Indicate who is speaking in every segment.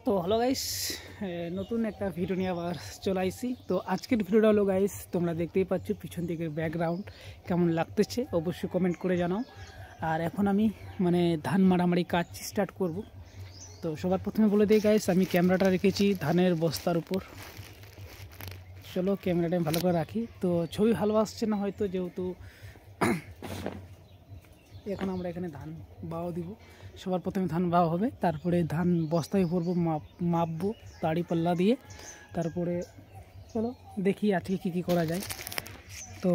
Speaker 1: তো hello guys, নতুন একটা ভিডিও নিয়ে আবার চলে আসছি। তো আজকের ভিডিওটা হলো গাইস, তোমরা দেখতেই পাচ্ছ পিছন দিকের ব্যাকগ্রাউন্ড কেমন লাগতেছে অবশ্যই কমেন্ট করে জানাও। আর এখন আমি ধান মারামারি কাজ স্টার্ট করব। তো সবার প্রথমে বলে দিই গাইস, আমি ক্যামেরাটা রেখেছি ধানের বস্তার উপর। চলো ক্যামেরাটা আমি ভালো করে রাখি। তো ছবি ভালো আসছে না হয়তো, যেহেতু এখন আমরা এখানে ধান বাও দিব। সবার প্রথমে ধান বাওয়া হবে, তারপরে ধান বস্তায় ভরবো, মাপবো দাড়ি পাল্লা দিয়ে। তারপরে চলো দেখি আজকে কী করা যায়। তো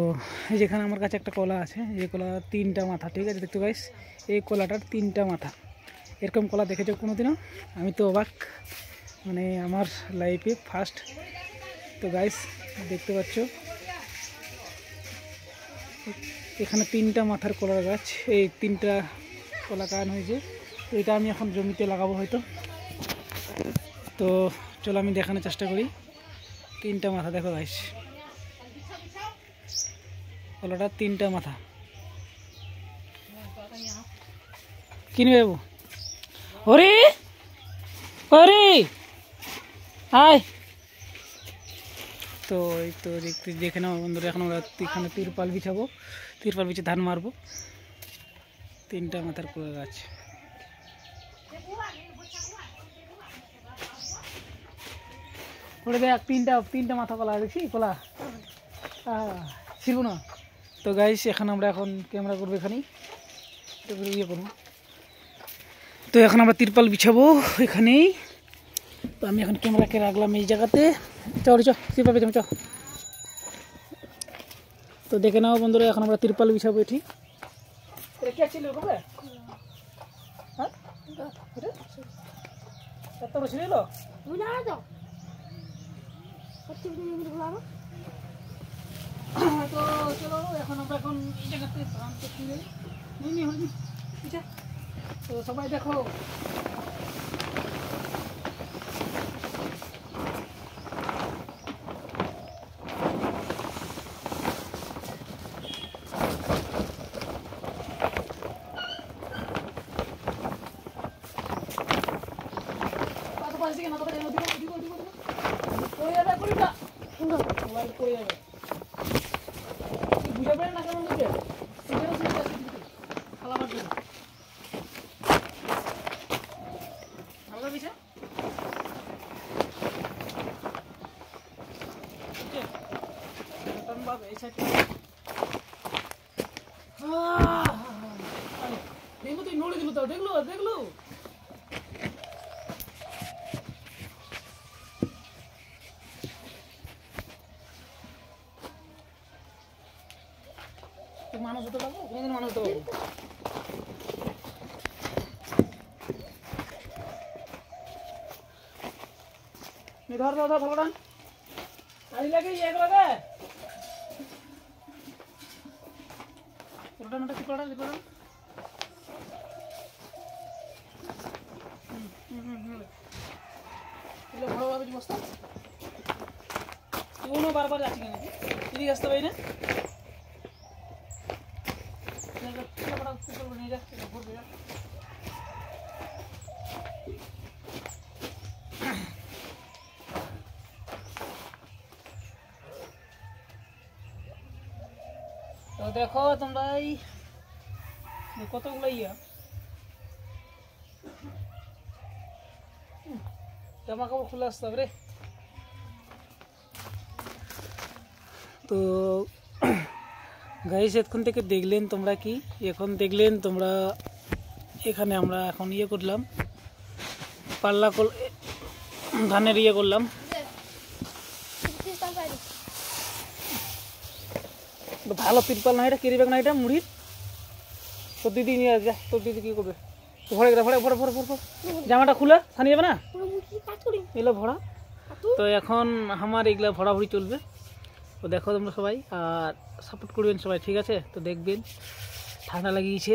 Speaker 1: এই যেখানে আমার কাছে একটা কলা আছে, এই কলা 3টা মাথা, ঠিক আছে দেখতে গাইস, এই কলাটার 3টা মাথা। এরকম কলা দেখেছো কোনোদিনও? আমি তো অবাক, আমার লাইফে ফার্স্ট। তো গাইস দেখতে পাচ্ছ এখানে 3টা মাথার কলার গাছ, এই 3টা কলা কান হয়েছে। তো এটা আমি এখন জমিতে লাগাবো হয়তো। তো চলো আমি দেখানোর চেষ্টা করি। 3টা মাথা দেখো গাইস, কলাটা 3টা মাথা। কিনবে বাবু? ওরে ওরে আয়। তো এই তো দেখে নাও বন্ধুরা, এখন আমরা এখানে তিরপাল বিছাবো, তিরপাল বিছে ধান মারবো। 3টা মাথার কলা গাছ। ওরে দেখ, 3টা মাথা কলা দেখছি, কলা ছিল না। তো গাইস এখন আমরা ক্যামেরা করবো, এখানেই ইয়ে করবো। তো এখন আমরা তিরপাল বিছাবো এখানেই। তো আমি এখন ক্যামেরাকে রাখলাম এই জায়গাতে। তিরপাল বিছাবো চ। তো দেখে নাও বন্ধুরা, এখন আমরা তিরপাল বিছাবো এটি। এটা ছিল কবে? হ্যাঁ এত বছর এলো। তো চলো এখন আমরা এই জায়গাতে ধান করতে। তো সবাই দেখো, নড়ে দিল তো, দেখলো মানুষ হতে পারবো, কোনোদিন মানুষ হতে পারবো। ধর ভালো ডান আড়ি লাগে, এক লাগে ওটা কি করা ভালো ভাবে বস্তা কোনো বারবার যাচ্ছি কেন, এদিকে আসতে পারি না। তো দেখো তোমরা কতগুলো জামা কাপড় খুলে আসতে হবে রে। তো গাইস এখন থেকে দেখলেন তোমরা এখানে আমরা এখন করলাম পাল্লা ধানের করলাম। ভালো তিরপাল না, এটা কেরি ব্যাগ না, এটা মুড়ির। তোর দিদি নিয়ে আসবে, তোর দিদি কি করবে? ভরে জামাটা খুলে থানি যাবে না, এগুলো ভরা। তো এখন আমার এগুলা ভরাভরি চলবে। তো দেখো তোমরা সবাই, আর সাপোর্ট করবেন সবাই, ঠিক আছে? তো দেখবেন ঠান্ডা লাগিয়েছে।